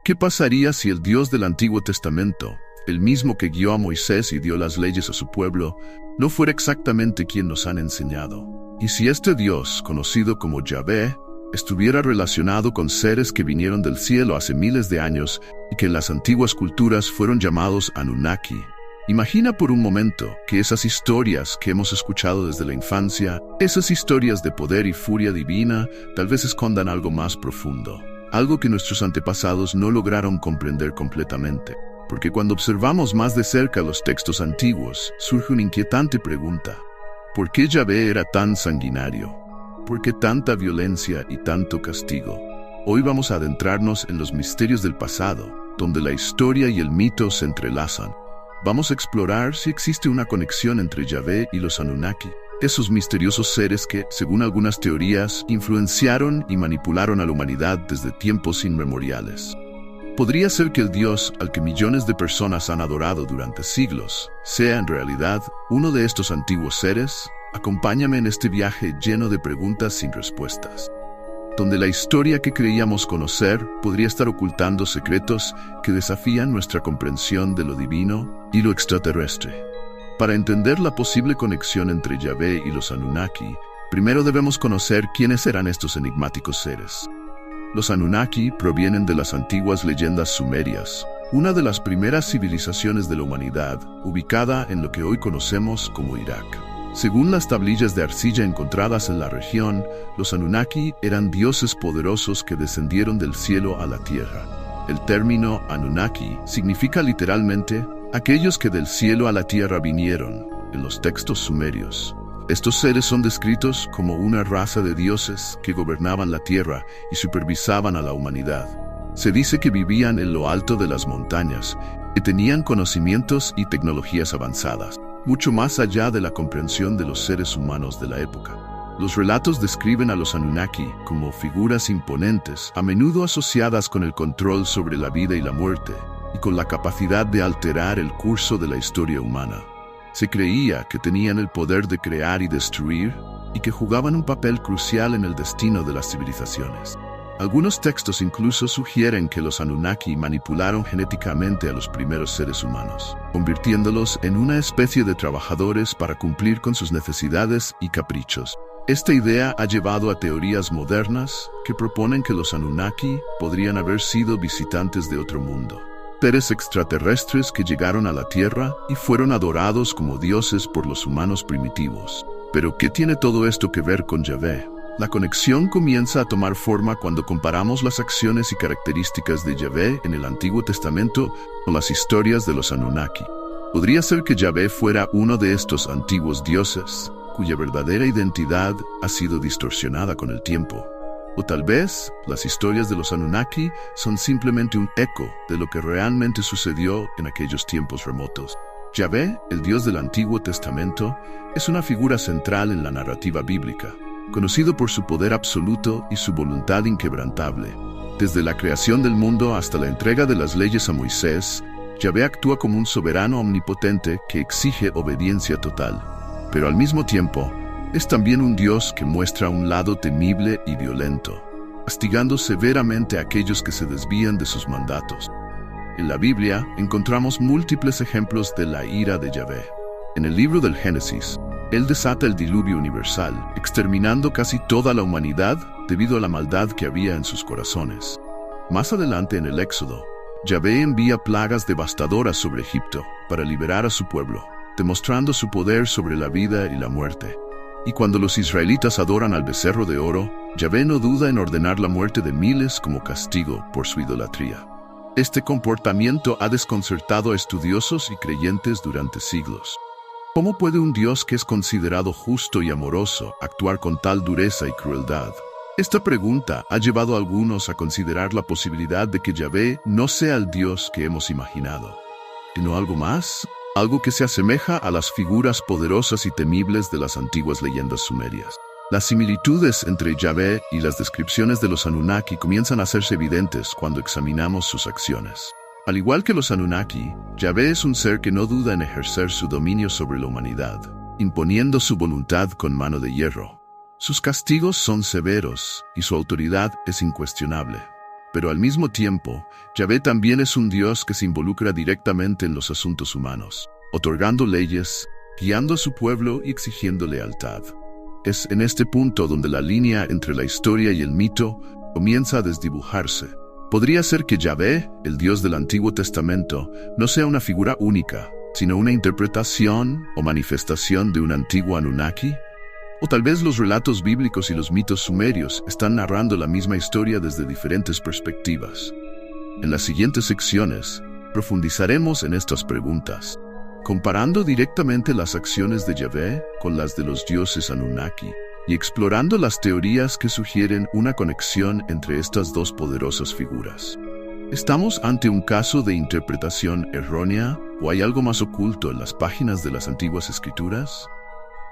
¿Qué pasaría si el Dios del Antiguo Testamento, el mismo que guió a Moisés y dio las leyes a su pueblo, no fuera exactamente quien nos han enseñado? Y si este Dios, conocido como Yahvé, estuviera relacionado con seres que vinieron del cielo hace miles de años y que en las antiguas culturas fueron llamados Anunnaki. Imagina por un momento que esas historias que hemos escuchado desde la infancia, esas historias de poder y furia divina, tal vez escondan algo más profundo, algo que nuestros antepasados no lograron comprender completamente. Porque cuando observamos más de cerca los textos antiguos, surge una inquietante pregunta: ¿por qué Yahvé era tan sanguinario? ¿Por qué tanta violencia y tanto castigo? Hoy vamos a adentrarnos en los misterios del pasado, donde la historia y el mito se entrelazan. Vamos a explorar si existe una conexión entre Yahvé y los Anunnaki, esos misteriosos seres que, según algunas teorías, influenciaron y manipularon a la humanidad desde tiempos inmemoriales. ¿Podría ser que el Dios al que millones de personas han adorado durante siglos sea en realidad uno de estos antiguos seres? Acompáñame en este viaje lleno de preguntas sin respuestas, donde la historia que creíamos conocer podría estar ocultando secretos que desafían nuestra comprensión de lo divino y lo extraterrestre. Para entender la posible conexión entre Yahvé y los Anunnaki, primero debemos conocer quiénes eran estos enigmáticos seres. Los Anunnaki provienen de las antiguas leyendas sumerias, una de las primeras civilizaciones de la humanidad, ubicada en lo que hoy conocemos como Irak. Según las tablillas de arcilla encontradas en la región, los Anunnaki eran dioses poderosos que descendieron del cielo a la tierra. El término Anunnaki significa literalmente aquellos que del cielo a la tierra vinieron, en los textos sumerios. Estos seres son descritos como una raza de dioses que gobernaban la tierra y supervisaban a la humanidad. Se dice que vivían en lo alto de las montañas, que tenían conocimientos y tecnologías avanzadas, mucho más allá de la comprensión de los seres humanos de la época. Los relatos describen a los Anunnaki como figuras imponentes, a menudo asociadas con el control sobre la vida y la muerte, y con la capacidad de alterar el curso de la historia humana. Se creía que tenían el poder de crear y destruir, y que jugaban un papel crucial en el destino de las civilizaciones. Algunos textos incluso sugieren que los Anunnaki manipularon genéticamente a los primeros seres humanos, convirtiéndolos en una especie de trabajadores para cumplir con sus necesidades y caprichos. Esta idea ha llevado a teorías modernas que proponen que los Anunnaki podrían haber sido visitantes de otro mundo, seres extraterrestres que llegaron a la Tierra y fueron adorados como dioses por los humanos primitivos. Pero, ¿qué tiene todo esto que ver con Yahvé? La conexión comienza a tomar forma cuando comparamos las acciones y características de Yahvé en el Antiguo Testamento con las historias de los Anunnaki. ¿Podría ser que Yahvé fuera uno de estos antiguos dioses, cuya verdadera identidad ha sido distorsionada con el tiempo? O tal vez, las historias de los Anunnaki son simplemente un eco de lo que realmente sucedió en aquellos tiempos remotos. Yahvé, el Dios del Antiguo Testamento, es una figura central en la narrativa bíblica, conocido por su poder absoluto y su voluntad inquebrantable. Desde la creación del mundo hasta la entrega de las leyes a Moisés, Yahvé actúa como un soberano omnipotente que exige obediencia total. Pero al mismo tiempo, es también un Dios que muestra un lado temible y violento, castigando severamente a aquellos que se desvían de sus mandatos. En la Biblia encontramos múltiples ejemplos de la ira de Yahvé. En el libro del Génesis, Él desata el diluvio universal, exterminando casi toda la humanidad debido a la maldad que había en sus corazones. Más adelante en el Éxodo, Yahvé envía plagas devastadoras sobre Egipto para liberar a su pueblo, demostrando su poder sobre la vida y la muerte. Y cuando los israelitas adoran al becerro de oro, Yahvé no duda en ordenar la muerte de miles como castigo por su idolatría. Este comportamiento ha desconcertado a estudiosos y creyentes durante siglos. ¿Cómo puede un Dios que es considerado justo y amoroso actuar con tal dureza y crueldad? Esta pregunta ha llevado a algunos a considerar la posibilidad de que Yahvé no sea el Dios que hemos imaginado, sino algo más, algo que se asemeja a las figuras poderosas y temibles de las antiguas leyendas sumerias. Las similitudes entre Yahvé y las descripciones de los Anunnaki comienzan a hacerse evidentes cuando examinamos sus acciones. Al igual que los Anunnaki, Yahvé es un ser que no duda en ejercer su dominio sobre la humanidad, imponiendo su voluntad con mano de hierro. Sus castigos son severos y su autoridad es incuestionable. Pero al mismo tiempo, Yahvé también es un Dios que se involucra directamente en los asuntos humanos, otorgando leyes, guiando a su pueblo y exigiendo lealtad. Es en este punto donde la línea entre la historia y el mito comienza a desdibujarse. Podría ser que Yahvé, el Dios del Antiguo Testamento, no sea una figura única, sino una interpretación o manifestación de un antiguo Anunnaki. O tal vez los relatos bíblicos y los mitos sumerios están narrando la misma historia desde diferentes perspectivas. En las siguientes secciones, profundizaremos en estas preguntas, comparando directamente las acciones de Yahvé con las de los dioses Anunnaki, y explorando las teorías que sugieren una conexión entre estas dos poderosas figuras. ¿Estamos ante un caso de interpretación errónea o hay algo más oculto en las páginas de las antiguas escrituras?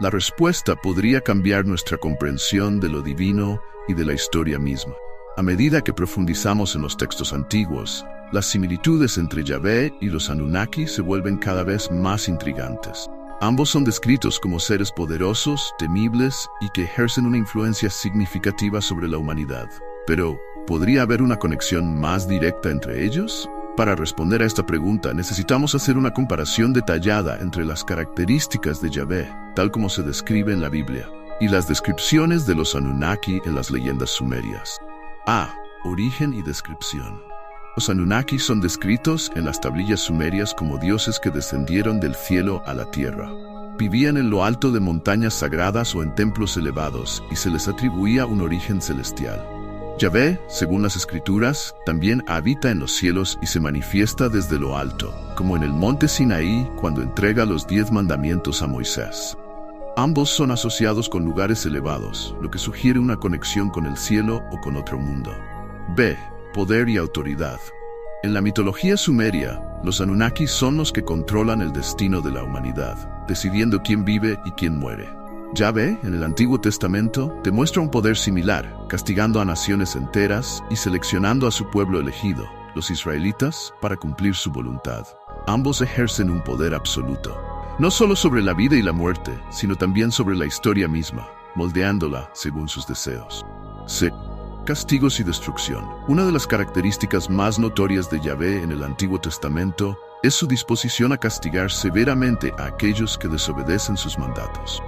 La respuesta podría cambiar nuestra comprensión de lo divino y de la historia misma. A medida que profundizamos en los textos antiguos, las similitudes entre Yahvé y los Anunnaki se vuelven cada vez más intrigantes. Ambos son descritos como seres poderosos, temibles y que ejercen una influencia significativa sobre la humanidad. Pero, ¿podría haber una conexión más directa entre ellos? Para responder a esta pregunta, necesitamos hacer una comparación detallada entre las características de Yahvé, tal como se describe en la Biblia, y las descripciones de los Anunnaki en las leyendas sumerias. A. Origen y descripción. Los Anunnaki son descritos en las tablillas sumerias como dioses que descendieron del cielo a la tierra. Vivían en lo alto de montañas sagradas o en templos elevados y se les atribuía un origen celestial. Yahvé, según las escrituras, también habita en los cielos y se manifiesta desde lo alto, como en el monte Sinaí cuando entrega los 10 mandamientos a Moisés. Ambos son asociados con lugares elevados, lo que sugiere una conexión con el cielo o con otro mundo. B. Poder y autoridad. En la mitología sumeria, los Anunnaki son los que controlan el destino de la humanidad, decidiendo quién vive y quién muere. Yahvé, en el Antiguo Testamento, demuestra un poder similar, castigando a naciones enteras y seleccionando a su pueblo elegido, los israelitas, para cumplir su voluntad. Ambos ejercen un poder absoluto, no solo sobre la vida y la muerte, sino también sobre la historia misma, moldeándola según sus deseos. C. Castigos y destrucción. Una de las características más notorias de Yahvé en el Antiguo Testamento es su disposición a castigar severamente a aquellos que desobedecen sus mandatos.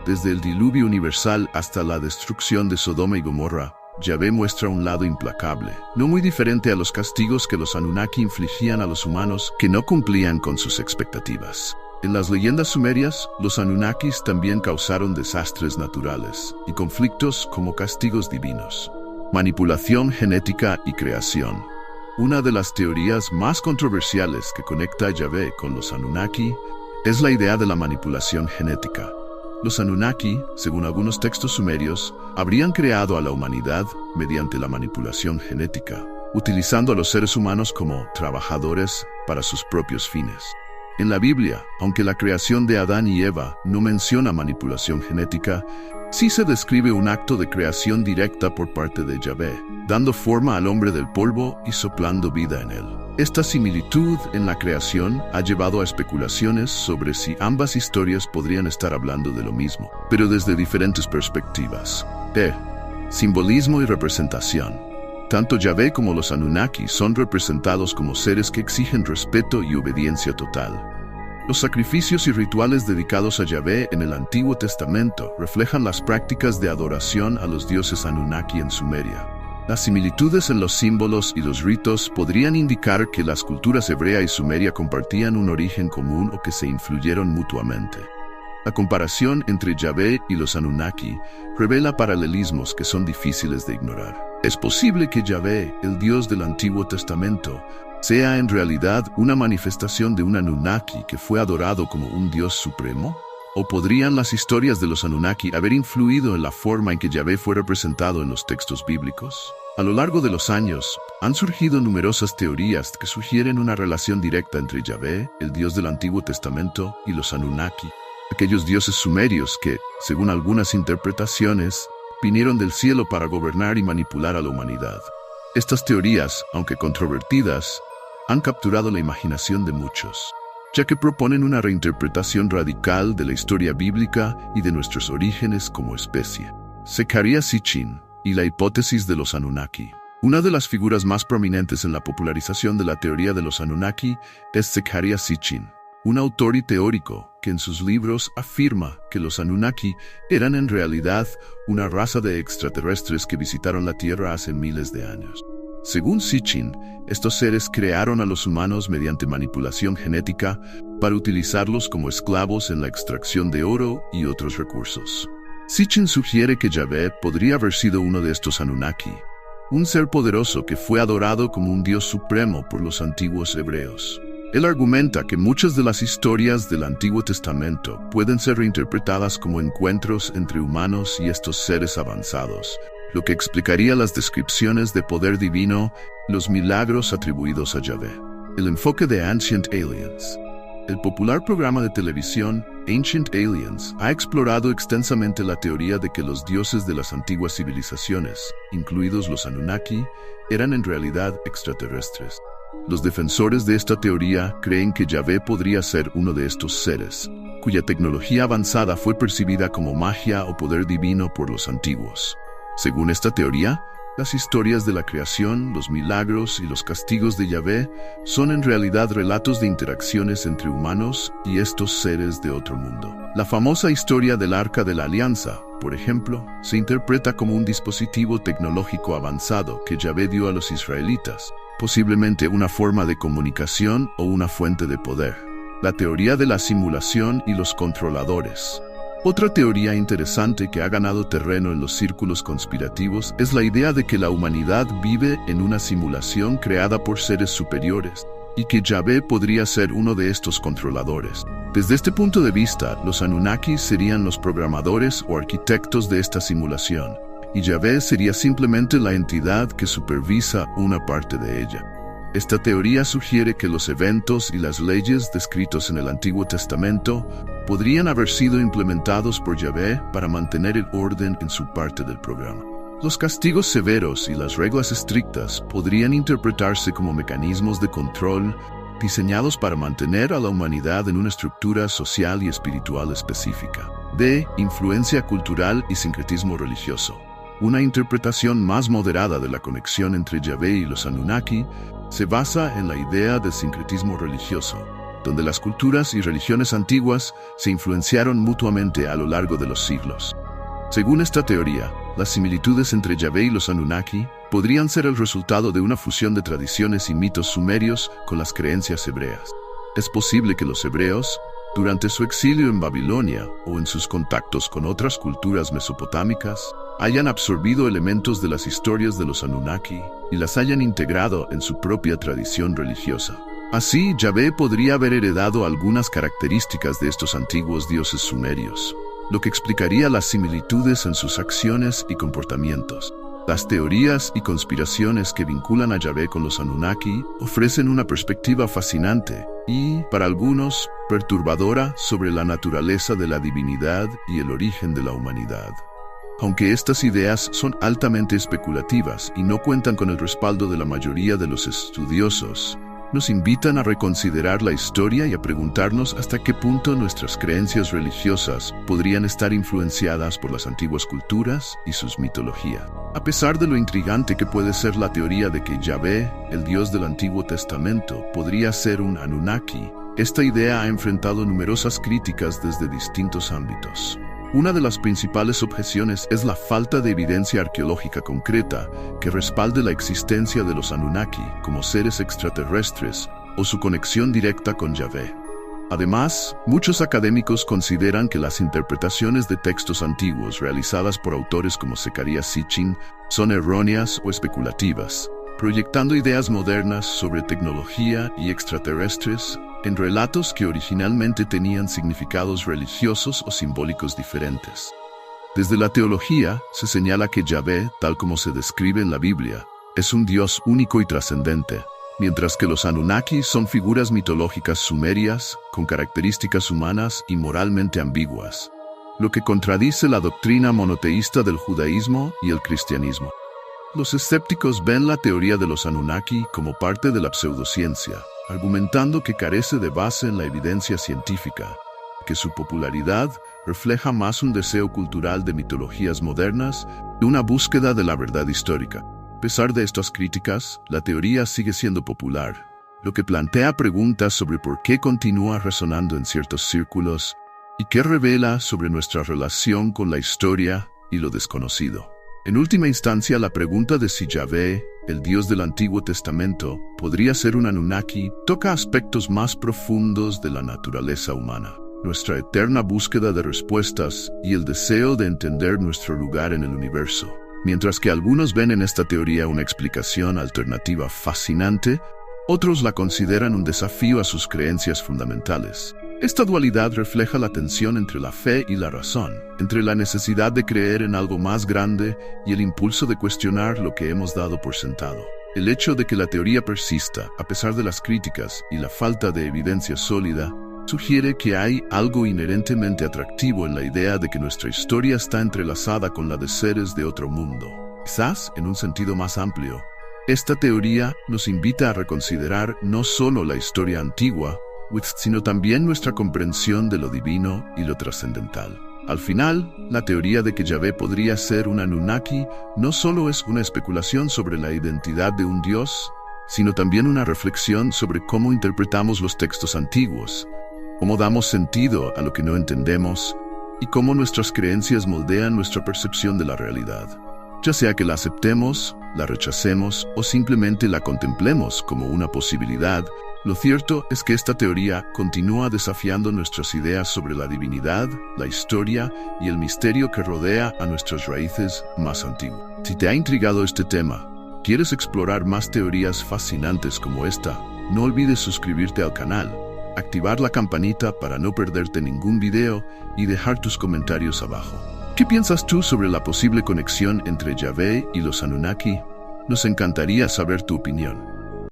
Desde el diluvio universal hasta la destrucción de Sodoma y Gomorra, Yahvé muestra un lado implacable, no muy diferente a los castigos que los Anunnaki infligían a los humanos que no cumplían con sus expectativas. En las leyendas sumerias, los Anunnakis también causaron desastres naturales y conflictos como castigos divinos. Manipulación genética y creación. Una de las teorías más controversiales que conecta a Yahvé con los Anunnaki es la idea de la manipulación genética. Los Anunnaki, según algunos textos sumerios, habrían creado a la humanidad mediante la manipulación genética, utilizando a los seres humanos como trabajadores para sus propios fines. En la Biblia, aunque la creación de Adán y Eva no menciona manipulación genética, sí se describe un acto de creación directa por parte de Yahvé, dando forma al hombre del polvo y soplando vida en él. Esta similitud en la creación ha llevado a especulaciones sobre si ambas historias podrían estar hablando de lo mismo, pero desde diferentes perspectivas. Simbolismo y representación. Tanto Yahvé como los Anunnaki son representados como seres que exigen respeto y obediencia total. Los sacrificios y rituales dedicados a Yahvé en el Antiguo Testamento reflejan las prácticas de adoración a los dioses Anunnaki en Sumeria. Las similitudes en los símbolos y los ritos podrían indicar que las culturas hebrea y sumeria compartían un origen común o que se influyeron mutuamente. La comparación entre Yahvé y los Anunnaki revela paralelismos que son difíciles de ignorar. ¿Es posible que Yahvé, el Dios del Antiguo Testamento, sea en realidad una manifestación de un Anunnaki que fue adorado como un Dios supremo? ¿O podrían las historias de los Anunnaki haber influido en la forma en que Yahvé fue representado en los textos bíblicos? A lo largo de los años, han surgido numerosas teorías que sugieren una relación directa entre Yahvé, el Dios del Antiguo Testamento, y los Anunnaki, aquellos dioses sumerios que, según algunas interpretaciones, vinieron del cielo para gobernar y manipular a la humanidad. Estas teorías, aunque controvertidas, han capturado la imaginación de muchos, ya que proponen una reinterpretación radical de la historia bíblica y de nuestros orígenes como especie. Zecharia Sitchin y la hipótesis de los Anunnaki. Una de las figuras más prominentes en la popularización de la teoría de los Anunnaki es Zecharia Sitchin, un autor y teórico que en sus libros afirma que los Anunnaki eran en realidad una raza de extraterrestres que visitaron la Tierra hace miles de años. Según Sitchin, estos seres crearon a los humanos mediante manipulación genética para utilizarlos como esclavos en la extracción de oro y otros recursos. Sitchin sugiere que Yahvé podría haber sido uno de estos Anunnaki, un ser poderoso que fue adorado como un dios supremo por los antiguos hebreos. Él argumenta que muchas de las historias del Antiguo Testamento pueden ser reinterpretadas como encuentros entre humanos y estos seres avanzados, lo que explicaría las descripciones de poder divino, los milagros atribuidos a Yahvé. El enfoque de Ancient Aliens. El popular programa de televisión Ancient Aliens ha explorado extensamente la teoría de que los dioses de las antiguas civilizaciones, incluidos los Anunnaki, eran en realidad extraterrestres. Los defensores de esta teoría creen que Yahvé podría ser uno de estos seres, cuya tecnología avanzada fue percibida como magia o poder divino por los antiguos. Según esta teoría, las historias de la creación, los milagros y los castigos de Yahvé son en realidad relatos de interacciones entre humanos y estos seres de otro mundo. La famosa historia del Arca de la Alianza, por ejemplo, se interpreta como un dispositivo tecnológico avanzado que Yahvé dio a los israelitas, posiblemente una forma de comunicación o una fuente de poder. La teoría de la simulación y los controladores. Otra teoría interesante que ha ganado terreno en los círculos conspirativos es la idea de que la humanidad vive en una simulación creada por seres superiores y que Yahvé podría ser uno de estos controladores. Desde este punto de vista, los Anunnaki serían los programadores o arquitectos de esta simulación, y Yahvé sería simplemente la entidad que supervisa una parte de ella. Esta teoría sugiere que los eventos y las leyes descritos en el Antiguo Testamento podrían haber sido implementados por Yahvé para mantener el orden en su parte del programa. Los castigos severos y las reglas estrictas podrían interpretarse como mecanismos de control diseñados para mantener a la humanidad en una estructura social y espiritual específica. D. Influencia cultural y sincretismo religioso. Una interpretación más moderada de la conexión entre Yahvé y los Anunnaki se basa en la idea del sincretismo religioso, donde las culturas y religiones antiguas se influenciaron mutuamente a lo largo de los siglos. Según esta teoría, las similitudes entre Yahvé y los Anunnaki podrían ser el resultado de una fusión de tradiciones y mitos sumerios con las creencias hebreas. Es posible que los hebreos, durante su exilio en Babilonia o en sus contactos con otras culturas mesopotámicas, hayan absorbido elementos de las historias de los Anunnaki y las hayan integrado en su propia tradición religiosa. Así, Yahvé podría haber heredado algunas características de estos antiguos dioses sumerios, lo que explicaría las similitudes en sus acciones y comportamientos. Las teorías y conspiraciones que vinculan a Yahvé con los Anunnaki ofrecen una perspectiva fascinante y, para algunos, perturbadora sobre la naturaleza de la divinidad y el origen de la humanidad. Aunque estas ideas son altamente especulativas y no cuentan con el respaldo de la mayoría de los estudiosos, nos invitan a reconsiderar la historia y a preguntarnos hasta qué punto nuestras creencias religiosas podrían estar influenciadas por las antiguas culturas y sus mitologías. A pesar de lo intrigante que puede ser la teoría de que Yahvé, el Dios del Antiguo Testamento, podría ser un Anunnaki, esta idea ha enfrentado numerosas críticas desde distintos ámbitos. Una de las principales objeciones es la falta de evidencia arqueológica concreta que respalde la existencia de los Anunnaki como seres extraterrestres o su conexión directa con Yahvé. Además, muchos académicos consideran que las interpretaciones de textos antiguos realizadas por autores como Zecharia Sitchin son erróneas o especulativas, proyectando ideas modernas sobre tecnología y extraterrestres en relatos que originalmente tenían significados religiosos o simbólicos diferentes. Desde la teología, se señala que Yahvé, tal como se describe en la Biblia, es un Dios único y trascendente, mientras que los Anunnaki son figuras mitológicas sumerias, con características humanas y moralmente ambiguas, lo que contradice la doctrina monoteísta del judaísmo y el cristianismo. Los escépticos ven la teoría de los Anunnaki como parte de la pseudociencia, argumentando que carece de base en la evidencia científica, que su popularidad refleja más un deseo cultural de mitologías modernas que una búsqueda de la verdad histórica. A pesar de estas críticas, la teoría sigue siendo popular, lo que plantea preguntas sobre por qué continúa resonando en ciertos círculos y qué revela sobre nuestra relación con la historia y lo desconocido. En última instancia, la pregunta de si Yahvé, el Dios del Antiguo Testamento, podría ser un Anunnaki, toca aspectos más profundos de la naturaleza humana, nuestra eterna búsqueda de respuestas y el deseo de entender nuestro lugar en el universo. Mientras que algunos ven en esta teoría una explicación alternativa fascinante, otros la consideran un desafío a sus creencias fundamentales. Esta dualidad refleja la tensión entre la fe y la razón, entre la necesidad de creer en algo más grande y el impulso de cuestionar lo que hemos dado por sentado. El hecho de que la teoría persista, a pesar de las críticas y la falta de evidencia sólida, sugiere que hay algo inherentemente atractivo en la idea de que nuestra historia está entrelazada con la de seres de otro mundo. Quizás, en un sentido más amplio, esta teoría nos invita a reconsiderar no solo la historia antigua, sino también nuestra comprensión de lo divino y lo trascendental. Al final, la teoría de que Yahvé podría ser un Anunnaki no solo es una especulación sobre la identidad de un dios, sino también una reflexión sobre cómo interpretamos los textos antiguos, cómo damos sentido a lo que no entendemos y cómo nuestras creencias moldean nuestra percepción de la realidad. Ya sea que la aceptemos, la rechacemos o simplemente la contemplemos como una posibilidad, lo cierto es que esta teoría continúa desafiando nuestras ideas sobre la divinidad, la historia y el misterio que rodea a nuestras raíces más antiguas. Si te ha intrigado este tema, ¿quieres explorar más teorías fascinantes como esta? No olvides suscribirte al canal, activar la campanita para no perderte ningún video y dejar tus comentarios abajo. ¿Qué piensas tú sobre la posible conexión entre Yahvé y los Anunnaki? Nos encantaría saber tu opinión.